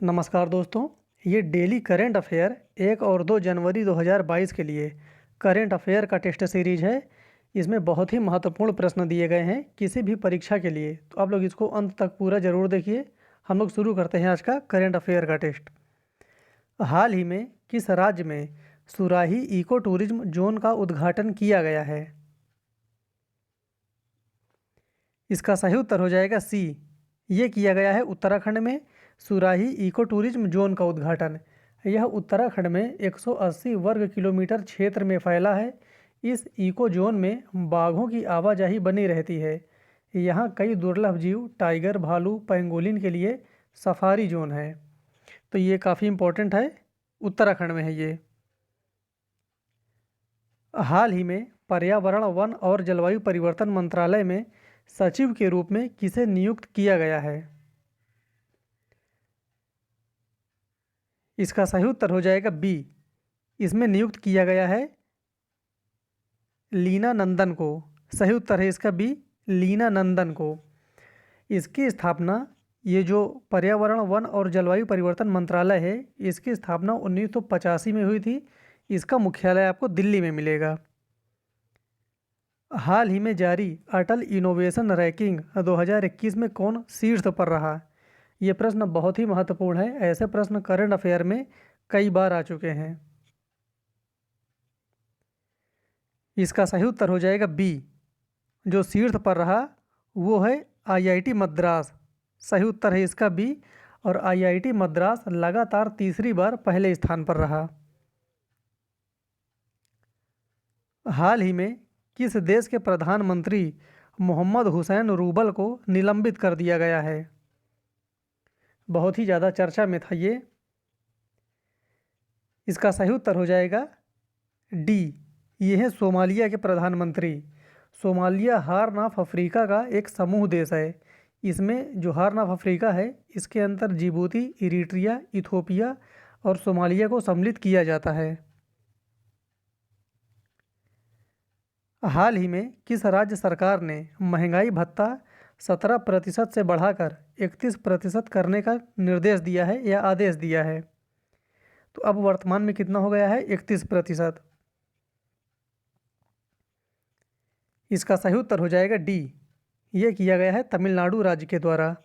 नमस्कार दोस्तों। ये डेली करंट अफेयर 1 और 2 जनवरी 2022 के लिए करंट अफेयर का टेस्ट सीरीज है। इसमें बहुत ही महत्वपूर्ण प्रश्न दिए गए हैं किसी भी परीक्षा के लिए, तो आप लोग इसको अंत तक पूरा जरूर देखिए। हम लोग शुरू करते हैं आज का करंट अफेयर का टेस्ट। हाल ही में किस राज्य में सुराही इको टूरिज्म जोन का उद्घाटन किया गया है? इसका सही उत्तर हो जाएगा सी। ये किया गया है उत्तराखंड में। सुराही इको टूरिज्म जोन का उद्घाटन यह उत्तराखंड में 180 वर्ग किलोमीटर क्षेत्र में फैला है। इस इको जोन में बाघों की आवाजाही बनी रहती है। यहाँ कई दुर्लभ जीव टाइगर, भालू, पेंगोलिन के लिए सफारी जोन है। तो ये काफ़ी इम्पोर्टेंट है, उत्तराखंड में है ये। हाल ही में पर्यावरण, वन और जलवायु परिवर्तन मंत्रालय में सचिव के रूप में किसे नियुक्त किया गया है? इसका सही उत्तर हो जाएगा बी। इसमें नियुक्त किया गया है लीना नंदन को। सही उत्तर है इसका बी, लीना नंदन को। इसकी स्थापना, ये जो पर्यावरण, वन और जलवायु परिवर्तन मंत्रालय है, इसकी स्थापना 1985 में हुई थी। इसका मुख्यालय आपको दिल्ली में मिलेगा। हाल ही में जारी अटल इनोवेशन रैंकिंग 2021 में कौन शीर्ष पर रहा? ये प्रश्न बहुत ही महत्वपूर्ण है। ऐसे प्रश्न करंट अफेयर में कई बार आ चुके हैं। इसका सही उत्तर हो जाएगा बी। जो शीर्ष पर रहा वो है आईआईटी मद्रास। सही उत्तर है इसका बी। और आईआईटी मद्रास लगातार तीसरी बार पहले स्थान पर रहा। हाल ही में किस देश के प्रधानमंत्री मोहम्मद हुसैन रूबल को निलंबित कर दिया गया है? बहुत ही ज़्यादा चर्चा में था ये। इसका सही उत्तर हो जाएगा डी। ये है सोमालिया के प्रधानमंत्री। सोमालिया हार्न ऑफ अफ्रीका का एक समूह देश है। इसमें जो हार्न ऑफ अफ्रीका है, इसके अंदर जिबूती, इरिट्रिया, इथोपिया और सोमालिया को सम्मिलित किया जाता है। हाल ही में किस राज्य सरकार ने महंगाई भत्ता 17% से बढ़ाकर 31% करने का निर्देश दिया है या आदेश दिया है? तो अब वर्तमान में कितना हो गया है? 31%। इसका सही उत्तर हो जाएगा डी। ये किया गया है तमिलनाडु राज्य के द्वारा।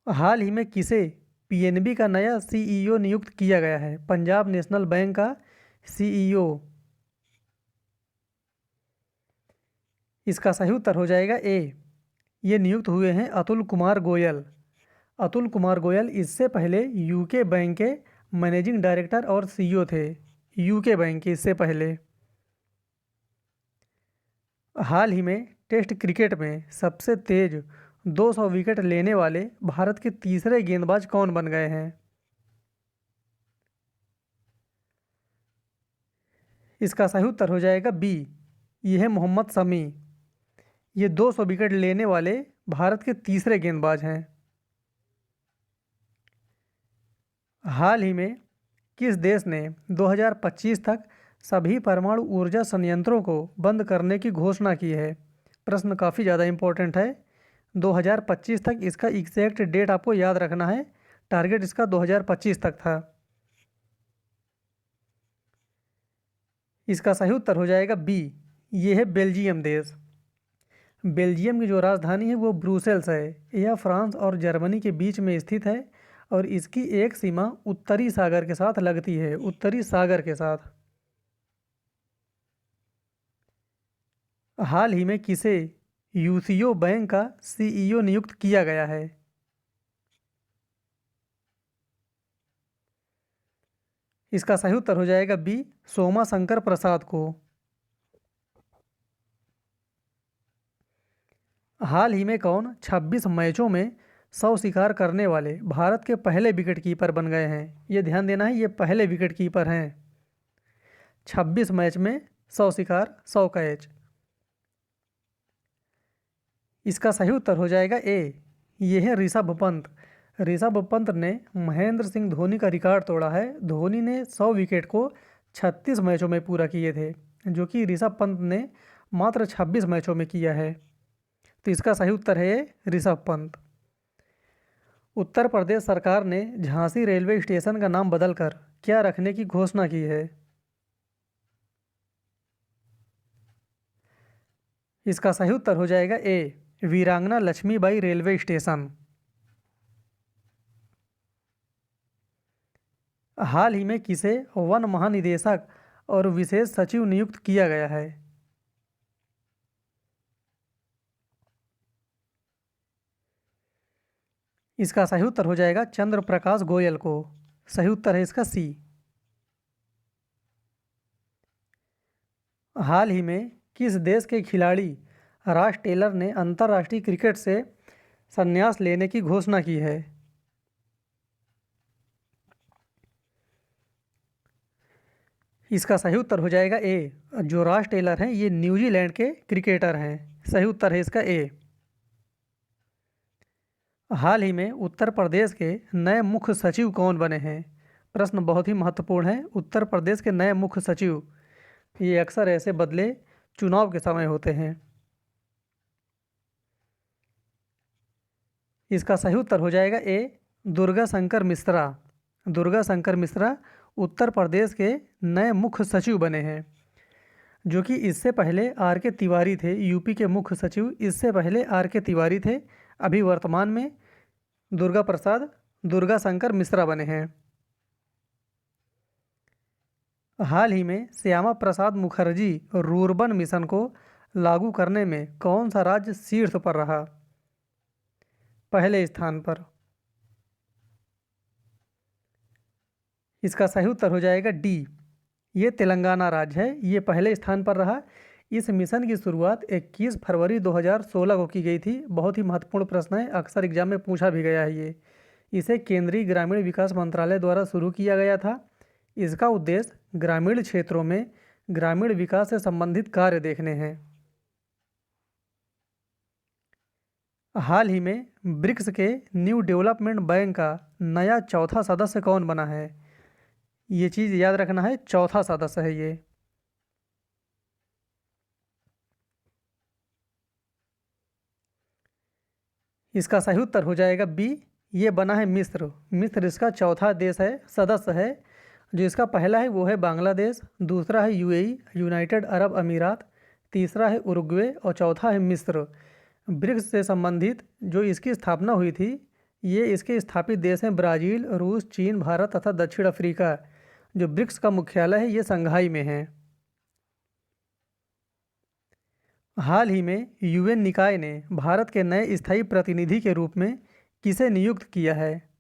हाल ही में किसे पीएनबी का नया सीईओ नियुक्त किया गया है? पंजाब नेशनल बैंक का सीईओ। इसका सही उत्तर हो जाएगा ए। ये नियुक्त हुए हैं अतुल कुमार गोयल। अतुल कुमार गोयल इससे पहले यूके बैंक के मैनेजिंग डायरेक्टर और सीईओ थे। यूके बैंक के इससे पहले। हाल ही में टेस्ट क्रिकेट में सबसे तेज 200 विकेट लेने वाले भारत के तीसरे गेंदबाज कौन बन गए हैं? इसका सही उत्तर हो जाएगा बी। यह है मोहम्मद शमी। ये 200 विकेट लेने वाले भारत के तीसरे गेंदबाज हैं। हाल ही में किस देश ने 2025 तक सभी परमाणु ऊर्जा संयंत्रों को बंद करने की घोषणा की है? प्रश्न काफ़ी ज़्यादा इम्पोर्टेंट है। 2025 तक, इसका एग्जैक्ट डेट आपको याद रखना है। टारगेट इसका 2025 तक था। इसका सही उत्तर हो जाएगा बी। ये है बेल्जियम देश। बेल्जियम की जो राजधानी है वो ब्रुसेल्स है। यह फ्रांस और जर्मनी के बीच में स्थित है और इसकी एक सीमा उत्तरी सागर के साथ लगती है, उत्तरी सागर के साथ। हाल ही में किसे यूसीओ बैंक का सीईओ नियुक्त किया गया है? इसका सही उत्तर हो जाएगा बी, सोमा शंकर प्रसाद को। हाल ही में कौन 26 मैचों में 100 शिकार करने वाले भारत के पहले विकेट कीपर बन गए हैं? ये ध्यान देना है, ये पहले विकेट कीपर हैं। 26 मैच में 100 शिकार, 100 कैच। इसका सही उत्तर हो जाएगा ए। ये है ऋषभ पंत। ऋषभ पंत ने महेंद्र सिंह धोनी का रिकॉर्ड तोड़ा है। धोनी ने 100 विकेट को 36 मैचों में पूरा किए थे, जो कि ऋषभ पंत ने मात्र 26 मैचों में किया है। तो इसका सही उत्तर है ऋषभ पंत। उत्तर प्रदेश सरकार ने झांसी रेलवे स्टेशन का नाम बदलकर क्या रखने की घोषणा की है? इसका सही उत्तर हो जाएगा ए, वीरांगना लक्ष्मीबाई रेलवे स्टेशन। हाल ही में किसे वन महानिदेशक और विशेष सचिव नियुक्त किया गया है? इसका सही उत्तर हो जाएगा चंद्र प्रकाश गोयल को। सही उत्तर है इसका सी। हाल ही में किस देश के खिलाड़ी रॉस टेलर ने अंतर्राष्ट्रीय क्रिकेट से संन्यास लेने की घोषणा की है? इसका सही उत्तर हो जाएगा ए, जो रॉस टेलर हैं ये न्यूजीलैंड के क्रिकेटर हैं। सही उत्तर है इसका ए। हाल ही में उत्तर प्रदेश के नए मुख्य सचिव कौन बने हैं? प्रश्न बहुत ही महत्वपूर्ण है। उत्तर प्रदेश के नए मुख्य सचिव ये अक्सर ऐसे बदले चुनाव के समय होते हैं। इसका सही उत्तर हो जाएगा ए, दुर्गा शंकर मिश्रा। दुर्गा शंकर मिश्रा उत्तर प्रदेश के नए मुख्य सचिव बने हैं, जो कि इससे पहले आर के तिवारी थे। यूपी के मुख्य सचिव इससे पहले आर के तिवारी थे। अभी वर्तमान में दुर्गा शंकर मिश्रा बने हैं। हाल ही में श्यामा प्रसाद मुखर्जी रूर्बन मिशन को लागू करने में कौन सा राज्य शीर्ष पर रहा? पहले स्थान पर। इसका सही उत्तर हो जाएगा डी, ये तेलंगाना राज्य है। ये पहले स्थान पर रहा। इस मिशन की शुरुआत 21 फरवरी 2016 को की गई थी। बहुत ही महत्वपूर्ण प्रश्न है, अक्सर एग्जाम में पूछा भी गया है ये। इसे केंद्रीय ग्रामीण विकास मंत्रालय द्वारा शुरू किया गया था। इसका उद्देश्य ग्रामीण क्षेत्रों में ग्रामीण विकास से संबंधित कार्य देखने हैं। हाल ही में ब्रिक्स के न्यू डेवलपमेंट बैंक का नया चौथा सदस्य कौन बना है? ये चीज़ याद रखना है, चौथा सदस्य है ये। इसका सही उत्तर हो जाएगा बी, ये बना है मिस्र। मिस्र इसका चौथा देश है, सदस्य है। जो इसका पहला है वो है बांग्लादेश, दूसरा है यूएई यूनाइटेड अरब अमीरात, तीसरा है उरुग्वे और चौथा है मिस्र। ब्रिक्स से संबंधित जो इसकी स्थापना हुई थी, ये इसके स्थापित देश हैं ब्राज़ील, रूस, चीन, भारत तथा दक्षिण अफ्रीका। जो ब्रिक्स का मुख्यालय है ये संघाई में है। हाल ही में यूएन निकाय ने भारत के नए स्थायी प्रतिनिधि के रूप में किसे नियुक्त किया है?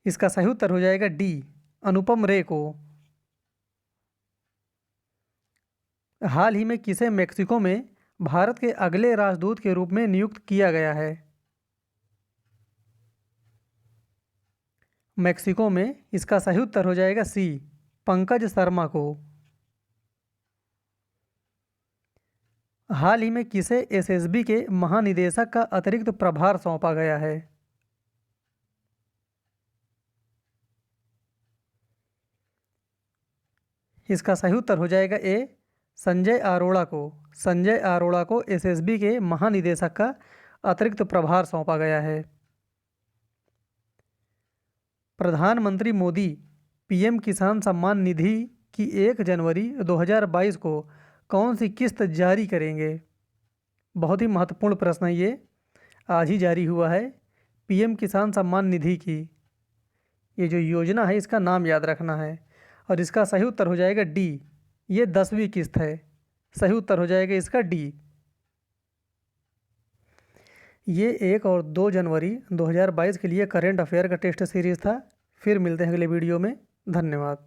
इसका सही उत्तर हो जाएगा डी, अनुपम रे को। हाल ही में किसे मेक्सिको में भारत के अगले राजदूत के रूप में नियुक्त किया गया है? मेक्सिको में इसका सही उत्तर हो जाएगा सी, पंकज शर्मा को। हाल ही में किसे एसएसबी के महानिदेशक का अतिरिक्त प्रभार सौंपा गया है? इसका सही उत्तर हो जाएगा ए, संजय अरोड़ा को। संजय अरोड़ा को एसएसबी के महानिदेशक का अतिरिक्त प्रभार सौंपा गया है। प्रधानमंत्री मोदी पीएम किसान सम्मान निधि की 1 जनवरी 2022 को कौन सी किस्त जारी करेंगे? बहुत ही महत्वपूर्ण प्रश्न है ये, आज ही जारी हुआ है। पीएम किसान सम्मान निधि की ये जो योजना है इसका नाम याद रखना है, और इसका सही उत्तर हो जाएगा डी, ये 10वीं किस्त है। सही उत्तर हो जाएगा इसका डी। ये 1 और 2 जनवरी 2022 के लिए करेंट अफेयर का टेस्ट सीरीज़ था। फिर मिलते हैं अगले वीडियो में। धन्यवाद।